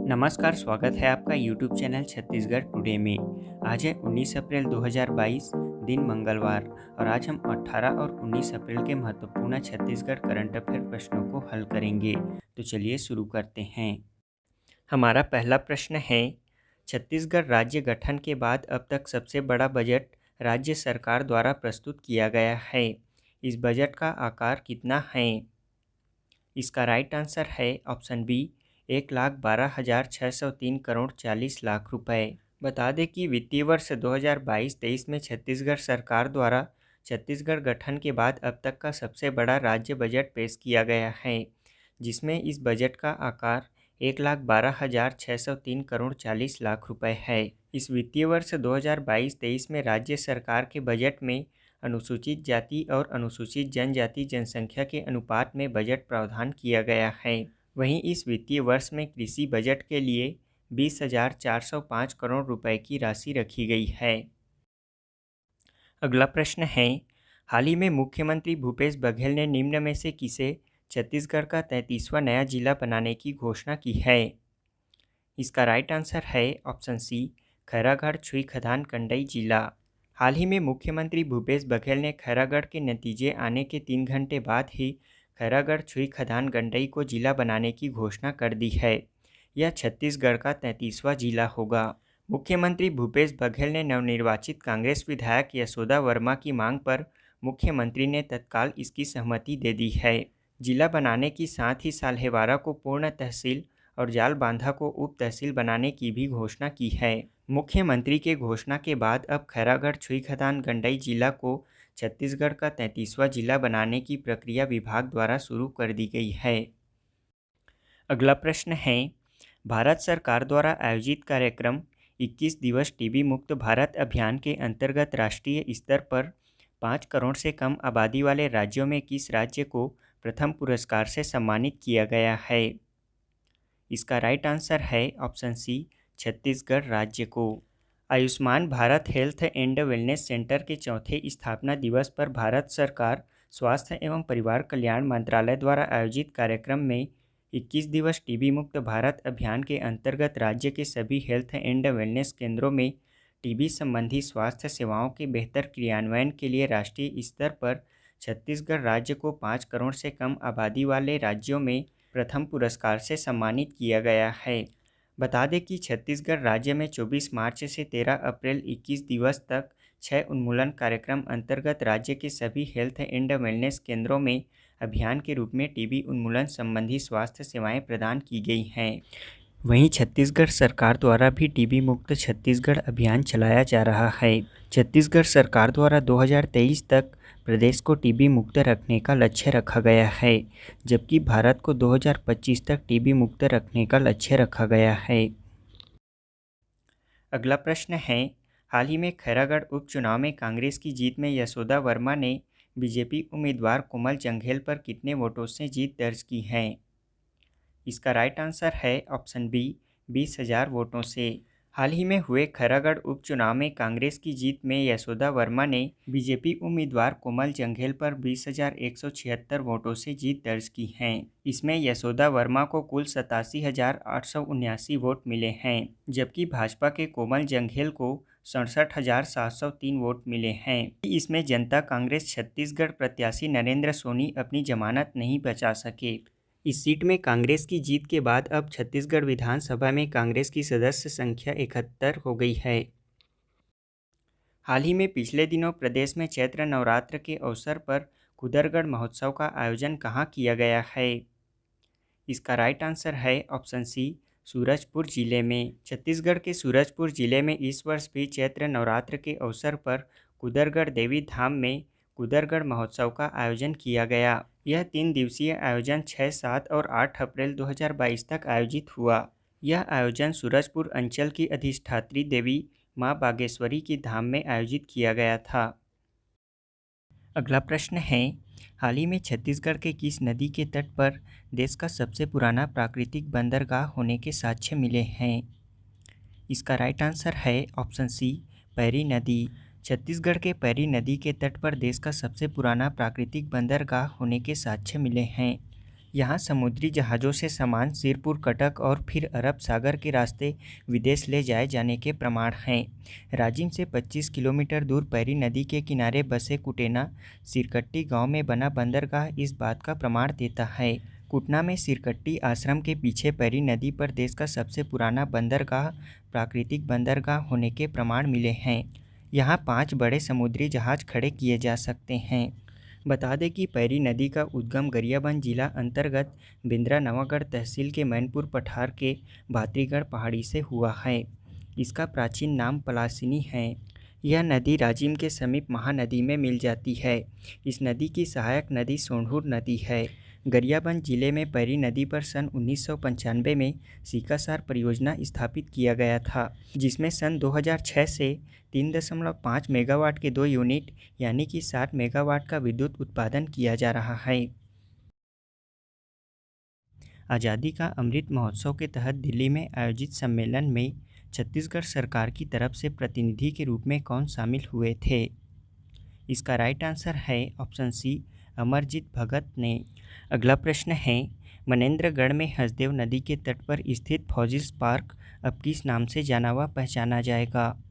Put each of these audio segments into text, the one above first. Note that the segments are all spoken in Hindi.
नमस्कार, स्वागत है आपका यूट्यूब चैनल छत्तीसगढ़ टुडे में। आज है 19 अप्रैल 2022, दिन मंगलवार, और आज हम 18 और 19 अप्रैल के महत्वपूर्ण छत्तीसगढ़ करंट अफेयर प्रश्नों को हल करेंगे। तो चलिए शुरू करते हैं। हमारा पहला प्रश्न है, छत्तीसगढ़ राज्य गठन के बाद अब तक सबसे बड़ा बजट राज्य सरकार द्वारा प्रस्तुत किया गया है। इस बजट का आकार कितना है? इसका राइट आंसर है ऑप्शन बी, 1,12,603 करोड़ 40 लाख रुपए। बता दें कि वित्तीय वर्ष 2022-23 में छत्तीसगढ़ सरकार द्वारा छत्तीसगढ़ गठन के बाद अब तक का सबसे बड़ा राज्य बजट पेश किया गया है, जिसमें इस बजट का आकार 1,12,603 करोड़ 40 लाख रुपए है। इस वित्तीय वर्ष 2022-23 में राज्य सरकार के बजट में अनुसूचित जाति और अनुसूचित जनजाति जनसंख्या के अनुपात में बजट प्रावधान किया गया है। वहीं इस वित्तीय वर्ष में कृषि बजट के लिए 20,405 करोड़ रुपए की राशि रखी गई है। अगला प्रश्न है, हाल ही में मुख्यमंत्री भूपेश बघेल ने निम्न में से किसे छत्तीसगढ़ का 33वां नया जिला बनाने की घोषणा की है? इसका राइट आंसर है ऑप्शन सी, खैरागढ़ छुईखदान कंडई जिला। हाल ही में मुख्यमंत्री भूपेश बघेल ने खैरागढ़ के नतीजे आने के 3 घंटे बाद ही खैरागढ़ छुईखदान गंडई को जिला बनाने की घोषणा कर दी है। यह छत्तीसगढ़ का 33वां जिला होगा। मुख्यमंत्री भूपेश बघेल ने नवनिर्वाचित कांग्रेस विधायक यशोदा वर्मा की मांग पर मुख्यमंत्री ने तत्काल इसकी सहमति दे दी है। जिला बनाने की साथ ही साल्हेवारा को पूर्ण तहसील और जालबांधा को उप तहसील बनाने की भी घोषणा की है। मुख्यमंत्री के घोषणा के बाद अब खैरागढ़ छुईखदान गंडई जिला को छत्तीसगढ़ का 33वां जिला बनाने की प्रक्रिया विभाग द्वारा शुरू कर दी गई है। अगला प्रश्न है, भारत सरकार द्वारा आयोजित कार्यक्रम 21 दिवस टीबी मुक्त भारत अभियान के अंतर्गत राष्ट्रीय स्तर पर 5 करोड़ से कम आबादी वाले राज्यों में किस राज्य को प्रथम पुरस्कार से सम्मानित किया गया है? इसका राइट आंसर है ऑप्शन सी, छत्तीसगढ़ राज्य को। Ayushman Bharat health and wellness centre के चौथे स्थापना दिवस पर भारत सरकार स्वास्थ्य एवं परिवार कल्याण मंत्रालय द्वारा आयोजित कार्यक्रम में 21 दिवस टीबी मुक्त भारत अभियान के अंतर्गत राज्य के सभी हेल्थ एंड वेलनेस केंद्रों में टीबी संबंधी स्वास्थ्य सेवाओं के बेहतर क्रियान्वयन के लिए राष्ट्रीय स्तर पर छत्तीसगढ़ राज्य को 5 करोड़ से कम आबादी वाले राज्यों में प्रथम पुरस्कार से सम्मानित किया गया है। बता दें कि छत्तीसगढ़ राज्य में 24 मार्च से 13 अप्रैल 21 दिवस तक 6 उन्मूलन कार्यक्रम अंतर्गत राज्य के सभी हेल्थ एंड वेलनेस केंद्रों में अभियान के रूप में टीबी उन्मूलन संबंधी स्वास्थ्य सेवाएं प्रदान की गई हैं। वहीं छत्तीसगढ़ सरकार द्वारा भी टीबी मुक्त छत्तीसगढ़ अभियान चलाया जा रहा है। छत्तीसगढ़ सरकार द्वारा 2023 तक प्रदेश को टीबी मुक्त रखने का लक्ष्य रखा गया है, जबकि भारत को 2025 तक टीबी मुक्त रखने का लक्ष्य रखा गया है। अगला प्रश्न है, हाल ही में खैरागढ़ उपचुनाव में कांग्रेस की जीत में यशोदा वर्मा ने बीजेपी उम्मीदवार कोमल जंघेल पर कितने वोटों से जीत दर्ज की है? इसका राइट आंसर है ऑप्शन बी, 20,000 वोटों से। हाल ही में हुए खैरागढ़ उपचुनाव में कांग्रेस की जीत में यशोदा वर्मा ने बीजेपी उम्मीदवार कोमल जंघेल पर 20,176 वोटों से जीत दर्ज की हैं। इसमें यशोदा वर्मा को कुल 87,879 वोट मिले हैं, जबकि भाजपा के कोमल जंघेल को 67,703 वोट मिले हैं। इसमें जनता कांग्रेस छत्तीसगढ़ प्रत्याशी नरेंद्र सोनी अपनी जमानत नहीं बचा सके। इस सीट में कांग्रेस की जीत के बाद अब छत्तीसगढ़ विधानसभा में कांग्रेस की सदस्य संख्या 71 हो गई है। हाल ही में पिछले दिनों प्रदेश में चैत्र नवरात्र के अवसर पर कुदरगढ़ महोत्सव का आयोजन कहाँ किया गया है? इसका राइट आंसर है ऑप्शन सी, सूरजपुर जिले में। छत्तीसगढ़ के सूरजपुर जिले में इस वर्ष भी चैत्र नवरात्र के अवसर पर कुदरगढ़ देवी धाम में कुदरगढ़ महोत्सव का आयोजन किया गया। यह 3 दिवसीय आयोजन 6, 7 और 8 अप्रैल 2022 तक आयोजित हुआ। यह आयोजन सूरजपुर अंचल की अधिष्ठात्री देवी मां बागेश्वरी की धाम में आयोजित किया गया था। अगला प्रश्न है, हाल ही में छत्तीसगढ़ के किस नदी के तट पर देश का सबसे पुराना प्राकृतिक बंदरगाह होने के साक्ष्य मिले हैं? इसका राइट आंसर है ऑप्शन सी, पैरी नदी। छत्तीसगढ़ के पैरी नदी के तट पर देश का सबसे पुराना प्राकृतिक बंदरगाह होने के साक्ष्य मिले हैं। यहाँ समुद्री जहाज़ों से सामान सिरपुर, कटक और फिर अरब सागर के रास्ते विदेश ले जाए जाने के प्रमाण हैं। राजिम से 25 किलोमीटर दूर पैरी नदी के किनारे बसे कुटेना सिरकट्टी गांव में बना बंदरगाह इस बात का प्रमाण देता है। कुटना में सिरकट्टी आश्रम के पीछे पैरी नदी पर देश का सबसे पुराना बंदरगाह प्राकृतिक बंदरगाह होने के प्रमाण मिले हैं। यहाँ 5 बड़े समुद्री जहाज़ खड़े किए जा सकते हैं। बता दें कि पैरी नदी का उद्गम गरियाबंद जिला अंतर्गत बिंद्रा नवागढ़ तहसील के मैनपुर पठार के भातरीगढ़ पहाड़ी से हुआ है। इसका प्राचीन नाम पलासिनी है। यह नदी राजिम के समीप महानदी में मिल जाती है। इस नदी की सहायक नदी सोंढूर नदी है। गरियाबंद जिले में पैरी नदी पर सन 1995 में सीकासार परियोजना स्थापित किया गया था, जिसमें सन 2006 से 3.5 मेगावाट के 2 यूनिट यानी कि 60 मेगावाट का विद्युत उत्पादन किया जा रहा है। आज़ादी का अमृत महोत्सव के तहत दिल्ली में आयोजित सम्मेलन में छत्तीसगढ़ सरकार की तरफ से प्रतिनिधि के रूप में कौन शामिल हुए थे? इसका राइट आंसर है ऑप्शन सी, अमरजीत भगत ने। अगला प्रश्न है, मनेंद्रगढ़ में हसदेव नदी के तट पर स्थित फौजिस पार्क अब किस नाम से जाना व पहचाना जाएगा?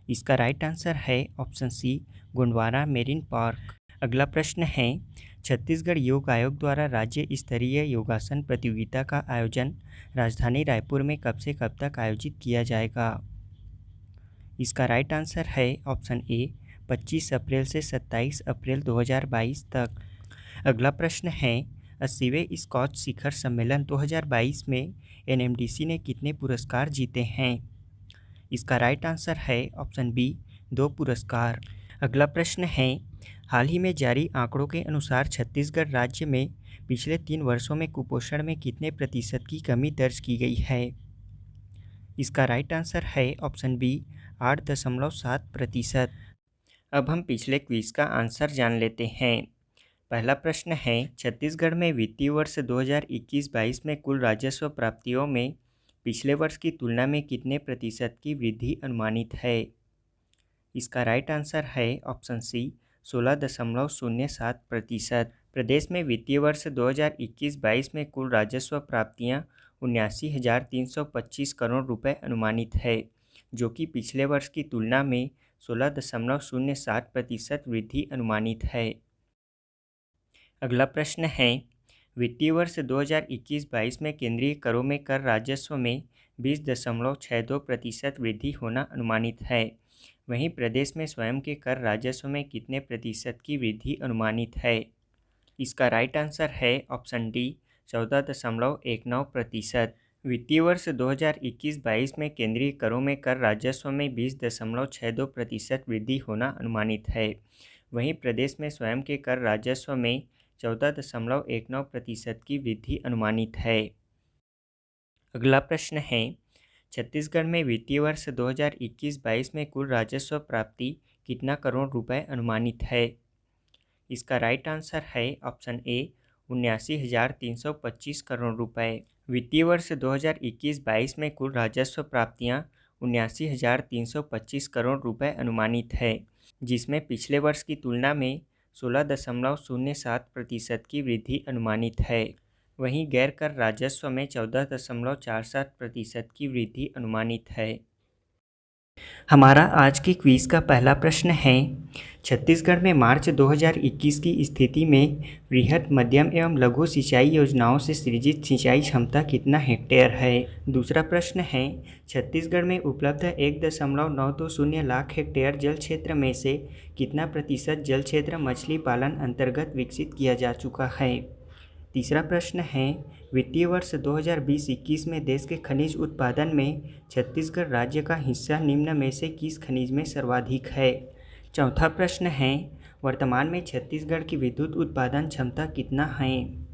इसका राइट आंसर है option C, Gondwana marine park. अगला प्रश्न है, छत्तीसगढ़ योग आयोग द्वारा राज्य स्तरीय योगासन प्रतियोगिता का आयोजन राजधानी रायपुर में कब से कब तक आयोजित किया जाएगा? इसका राइट आंसर है ऑप्शन ए, 25 अप्रैल से 27 अप्रैल 2022 तक। अगला प्रश्न है, 80वें स्कॉच शिखर सम्मेलन 2022 में एनएमडीसी ने कितने पुरस्कार जीते हैं? इसका राइट आंसर है ऑप्शन बी, 2 पुरस्कार। अगला प्रश्न है, हाल ही में जारी आंकड़ों के अनुसार छत्तीसगढ़ राज्य में पिछले 3 वर्षों में कुपोषण में कितने प्रतिशत की कमी दर्ज की गई है? इसका राइट आंसर है ऑप्शन बी, 8.7%। अब हम पिछले क्विज का आंसर जान लेते हैं। पहला प्रश्न है, छत्तीसगढ़ में वित्तीय वर्ष 2021-22 में कुल राजस्व प्राप्तियों में पिछले वर्ष की तुलना में कितने प्रतिशत की वृद्धि अनुमानित है? इसका राइट आंसर है ऑप्शन सी, 16.07%। प्रदेश में वित्तीय वर्ष 2021-22 में कुल राजस्व प्राप्तियां 79,325 करोड़ रुपए अनुमानित है, जो कि पिछले वर्ष की तुलना में 16.07% वृद्धि अनुमानित है। अगला प्रश्न है, वित्तीय वर्ष 2021-22 में केंद्रीय करों में कर राजस्व में 20.62% वृद्धि होना अनुमानित है। वहीं प्रदेश में स्वयं के कर राजस्व में कितने प्रतिशत की वृद्धि अनुमानित है? इसका राइट आंसर है ऑप्शन डी, 14.19%। वित्तीय वर्ष 2021-22 में केंद्रीय करों में कर राजस्व में 20.62% वृद्धि होना अनुमानित है। वहीं प्रदेश में स्वयं के कर राजस्व में 14.19% की वृद्धि अनुमानित है। अगला प्रश्न है, छत्तीसगढ़ में वित्तीय वर्ष 2021-22 में कुल राजस्व प्राप्ति कितना करोड़ रुपए अनुमानित है? इसका राइट आंसर है ऑप्शन ए, 79,325 करोड़ रुपए। वित्तीय वर्ष 2021-22 में कुल राजस्व प्राप्तियां 79,325 करोड़ रुपए अनुमानित है, जिसमें पिछले वर्ष की तुलना में 16.07% की वृद्धि अनुमानित है। वहीं गैर कर राजस्व में 14.47% की वृद्धि अनुमानित है। हमारा आज के क्विज का पहला प्रश्न है, छत्तीसगढ़ में मार्च 2021 की स्थिति में वृहद मध्यम एवं लघु सिंचाई योजनाओं से सृजित सिंचाई क्षमता कितना हेक्टेयर है? दूसरा प्रश्न है, छत्तीसगढ़ में उपलब्ध 1.920 लाख हेक्टेयर जल क्षेत्र में से कितना प्रतिशत जल क्षेत्र मछली पालन अंतर्गत विकसित किया जा चुका है? तीसरा प्रश्न है, वित्तीय वर्ष 2020-21 में देश के खनिज उत्पादन में छत्तीसगढ़ राज्य का हिस्सा निम्न में से किस खनिज में सर्वाधिक है? चौथा प्रश्न है, वर्तमान में छत्तीसगढ़ की विद्युत उत्पादन क्षमता कितना है?